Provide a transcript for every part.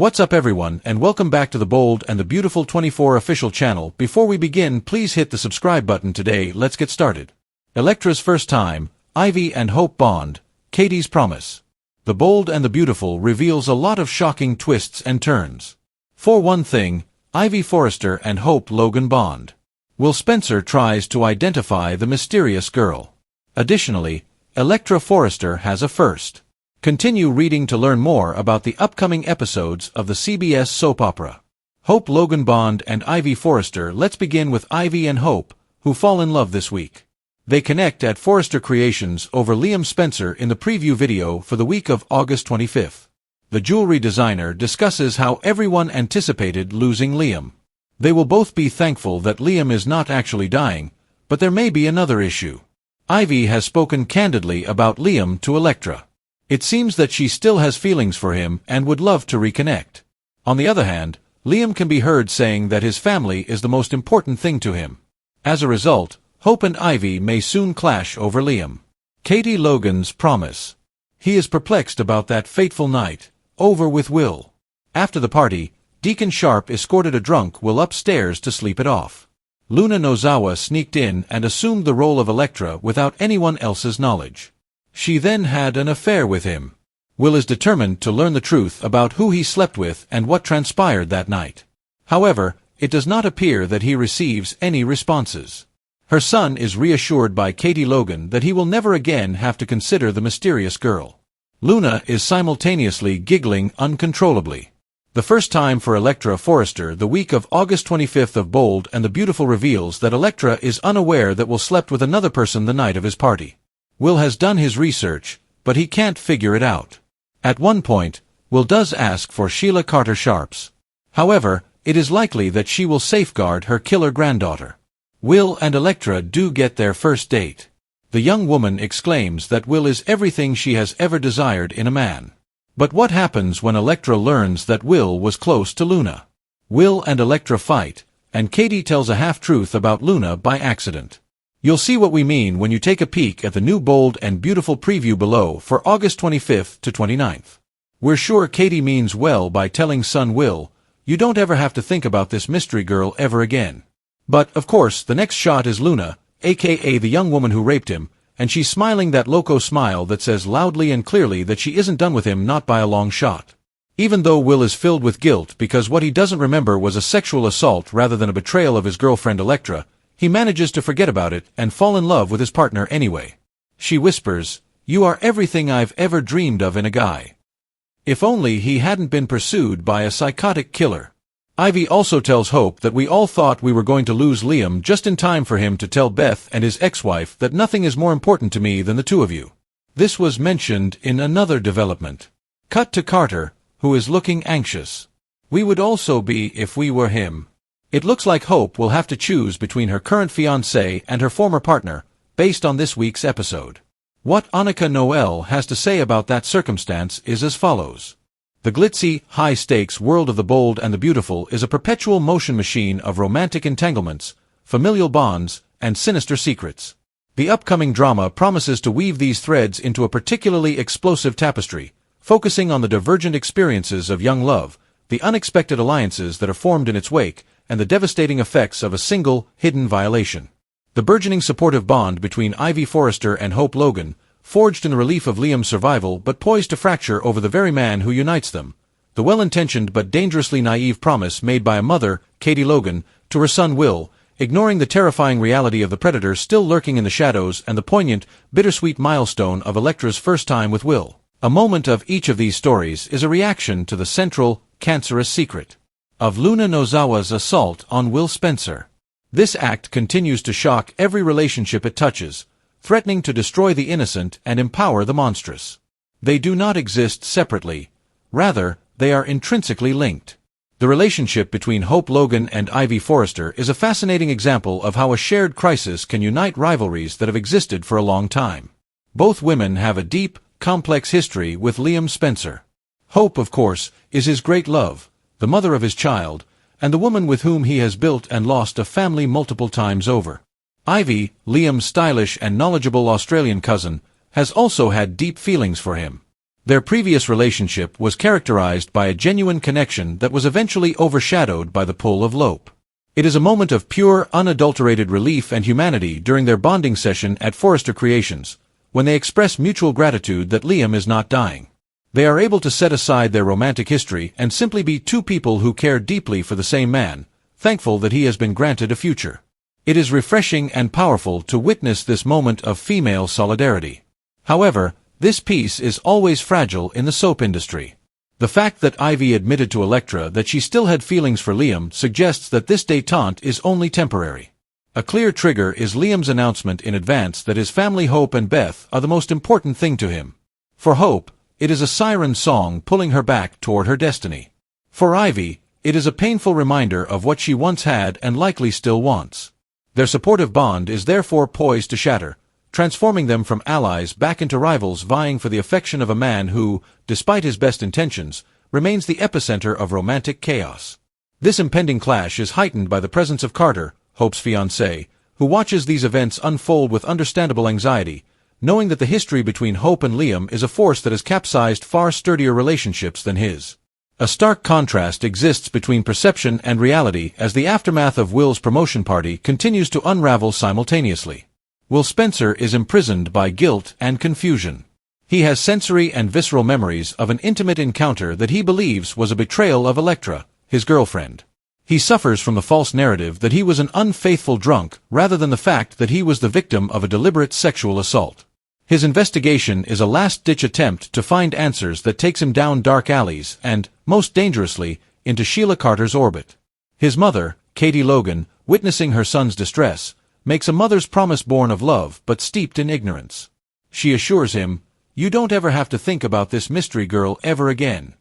What's up everyone, and welcome back to the Bold and the Beautiful 24 official channel. Before we begin, please hit the subscribe button today. Let's get started. Electra's first time, Ivy and Hope bond, Katie's promise. The Bold and the Beautiful reveals a lot of shocking twists and turns. For one thing, Ivy Forrester and Hope Logan bond. Will Spencer tries to identify the mysterious girl. Additionally, Electra Forrester has a first. Continue reading to learn more about the upcoming episodes of the CBS soap opera. Hope Logan bond and Ivy Forrester. Let's begin with Ivy and Hope, who fall in love this week. They connect at Forrester Creations over Liam Spencer in the preview video for the week of August 25th. The jewelry designer discusses how everyone anticipated losing Liam. They will both be thankful that Liam is not actually dying, but there may be another issue. Ivy has spoken candidly about Liam to Electra. It seems that she still has feelings for him and would love to reconnect. On the other hand, Liam can be heard saying that his family is the most important thing to him. As a result, Hope and Ivy may soon clash over Liam. Katie Logan's promise. He is perplexed about that fateful night, over with Will. After the party, Deacon Sharp escorted a drunk Will upstairs to sleep it off. Luna Nozawa sneaked in and assumed the role of Electra without anyone else's knowledge. She then had an affair with him. Will is determined to learn the truth about who he slept with and what transpired that night. However, it does not appear that he receives any responses. Her son is reassured by Katie Logan that he will never again have to consider the mysterious girl. Luna is simultaneously giggling uncontrollably. The first time for Electra Forrester. The week of August 25th of Bold and the Beautiful reveals that Electra is unaware that Will slept with another person the night of his party. Will has done his research, but he can't figure it out. At one point, Will does ask for Sheila Carter Sharp's. However, it is likely that she will safeguard her killer granddaughter. Will and Electra do get their first date. The young woman exclaims that Will is everything she has ever desired in a man. But what happens when Electra learns that Will was close to Luna? Will and Electra fight, and Katie tells a half-truth about Luna by accident. You'll see what we mean when you take a peek at the new Bold and Beautiful preview below for August 25th to 29th. We're sure Katie means well by telling son Will, you don't ever have to think about this mystery girl ever again. But, of course, the next shot is Luna, aka the young woman who raped him, and she's smiling that loco smile that says loudly and clearly that she isn't done with him, not by a long shot. Even though Will is filled with guilt because what he doesn't remember was a sexual assault rather than a betrayal of his girlfriend Electra, he manages to forget about it and fall in love with his partner anyway. She whispers, "You are everything I've ever dreamed of in a guy." If only he hadn't been pursued by a psychotic killer. Ivy also tells Hope that we all thought we were going to lose Liam just in time for him to tell Beth and his ex-wife that nothing is more important to me than the two of you. This was mentioned in another development. Cut to Carter, who is looking anxious. We would also be if we were him. It looks like Hope will have to choose between her current fiancé and her former partner, based on this week's episode. What Annika Noel has to say about that circumstance is as follows. The glitzy, high-stakes world of the Bold and the Beautiful is a perpetual motion machine of romantic entanglements, familial bonds, and sinister secrets. The upcoming drama promises to weave these threads into a particularly explosive tapestry, focusing on the divergent experiences of young love, the unexpected alliances that are formed in its wake, and the devastating effects of a single, hidden violation. The burgeoning supportive bond between Ivy Forrester and Hope Logan, forged in the relief of Liam's survival but poised to fracture over the very man who unites them. The well-intentioned but dangerously naive promise made by a mother, Katie Logan, to her son Will, ignoring the terrifying reality of the predator still lurking in the shadows, and the poignant, bittersweet milestone of Electra's first time with Will. A moment of each of these stories is a reaction to the central, cancerous secret of Luna Nozawa's assault on Will Spencer. This act continues to shock every relationship it touches, threatening to destroy the innocent and empower the monstrous. They do not exist separately. Rather, they are intrinsically linked. The relationship between Hope Logan and Ivy Forrester is a fascinating example of how a shared crisis can unite rivalries that have existed for a long time. Both women have a deep, complex history with Liam Spencer. Hope, of course, is his great love, the mother of his child, and the woman with whom he has built and lost a family multiple times over. Ivy, Liam's stylish and knowledgeable Australian cousin, has also had deep feelings for him. Their previous relationship was characterized by a genuine connection that was eventually overshadowed by the pull of Lope. It is a moment of pure, unadulterated relief and humanity during their bonding session at Forrester Creations, when they express mutual gratitude that Liam is not dying. They are able to set aside their romantic history and simply be two people who care deeply for the same man, thankful that he has been granted a future. It is refreshing and powerful to witness this moment of female solidarity. However, this peace is always fragile in the soap industry. The fact that Ivy admitted to Electra that she still had feelings for Liam suggests that this détente is only temporary. A clear trigger is Liam's announcement in advance that his family Hope and Beth are the most important thing to him. For Hope, it is a siren song pulling her back toward her destiny. For Ivy, it is a painful reminder of what she once had and likely still wants. Their supportive bond is therefore poised to shatter, transforming them from allies back into rivals vying for the affection of a man who, despite his best intentions, remains the epicenter of romantic chaos. This impending clash is heightened by the presence of Carter, Hope's fiancé, who watches these events unfold with understandable anxiety, knowing that the history between Hope and Liam is a force that has capsized far sturdier relationships than his. A stark contrast exists between perception and reality as the aftermath of Will's promotion party continues to unravel simultaneously. Will Spencer is imprisoned by guilt and confusion. He has sensory and visceral memories of an intimate encounter that he believes was a betrayal of Electra, his girlfriend. He suffers from the false narrative that he was an unfaithful drunk rather than the fact that he was the victim of a deliberate sexual assault. His investigation is a last-ditch attempt to find answers that takes him down dark alleys and, most dangerously, into Sheila Carter's orbit. His mother, Katie Logan, witnessing her son's distress, makes a mother's promise born of love but steeped in ignorance. She assures him, "You don't ever have to think about this mystery girl ever again."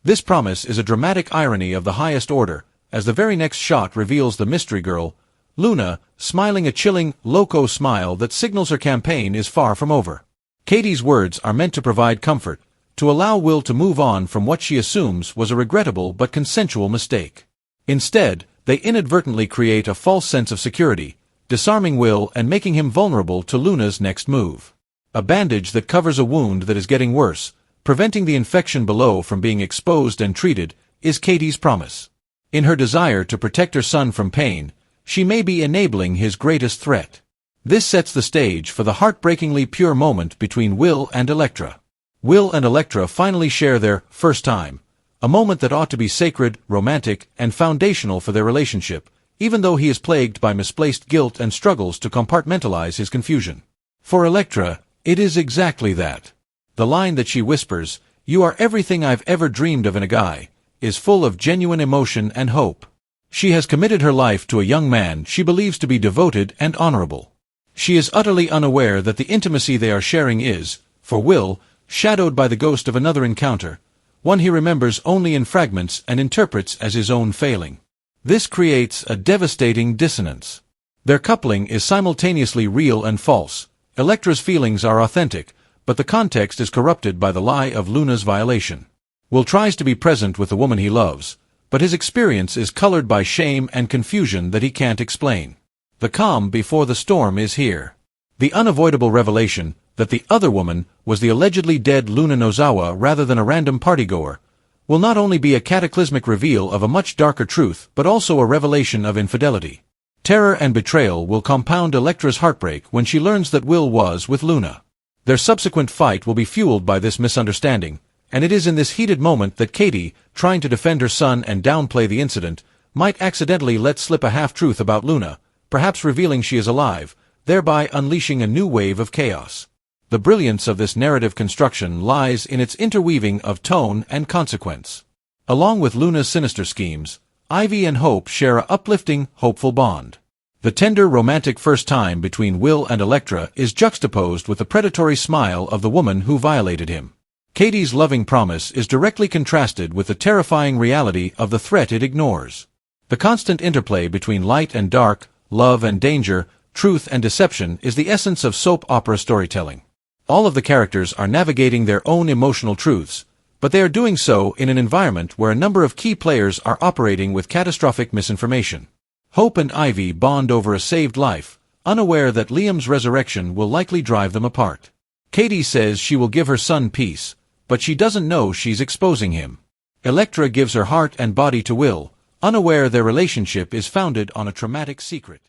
This promise is a dramatic irony of the highest order, as the very next shot reveals the mystery girl, Luna, smiling a chilling, loco smile that signals her campaign is far from over. Katie's words are meant to provide comfort, to allow Will to move on from what she assumes was a regrettable but consensual mistake. Instead, they inadvertently create a false sense of security, disarming Will and making him vulnerable to Luna's next move. A bandage that covers a wound that is getting worse, preventing the infection below from being exposed and treated, is Katie's promise. In her desire to protect her son from pain, she may be enabling his greatest threat. This sets the stage for the heartbreakingly pure moment between Will and Electra. Will and Electra finally share their first time, a moment that ought to be sacred, romantic, and foundational for their relationship, even though he is plagued by misplaced guilt and struggles to compartmentalize his confusion. For Electra, it is exactly that. The line that she whispers, "You are everything I've ever dreamed of in a guy," is full of genuine emotion and hope. She has committed her life to a young man she believes to be devoted and honorable. She is utterly unaware that the intimacy they are sharing is, for Will, shadowed by the ghost of another encounter, one he remembers only in fragments and interprets as his own failing. This creates a devastating dissonance. Their coupling is simultaneously real and false. Electra's feelings are authentic, but the context is corrupted by the lie of Luna's violation. Will tries to be present with the woman he loves, but his experience is colored by shame and confusion that he can't explain. The calm before the storm is here. The unavoidable revelation that the other woman was the allegedly dead Luna Nozawa rather than a random partygoer will not only be a cataclysmic reveal of a much darker truth but also a revelation of infidelity. Terror and betrayal will compound Electra's heartbreak when she learns that Will was with Luna. Their subsequent fight will be fueled by this misunderstanding, and it is in this heated moment that Katie, trying to defend her son and downplay the incident, might accidentally let slip a half-truth about Luna, perhaps revealing she is alive, thereby unleashing a new wave of chaos. The brilliance of this narrative construction lies in its interweaving of tone and consequence. Along with Luna's sinister schemes, Ivy and Hope share a uplifting, hopeful bond. The tender romantic first time between Will and Electra is juxtaposed with the predatory smile of the woman who violated him. Katie's loving promise is directly contrasted with the terrifying reality of the threat it ignores. The constant interplay between light and dark, love and danger, truth and deception is the essence of soap opera storytelling. All of the characters are navigating their own emotional truths, but they are doing so in an environment where a number of key players are operating with catastrophic misinformation. Hope and Ivy bond over a saved life, unaware that Liam's resurrection will likely drive them apart. Katie says she will give her son peace, but she doesn't know she's exposing him. Electra gives her heart and body to Will, unaware their relationship is founded on a traumatic secret.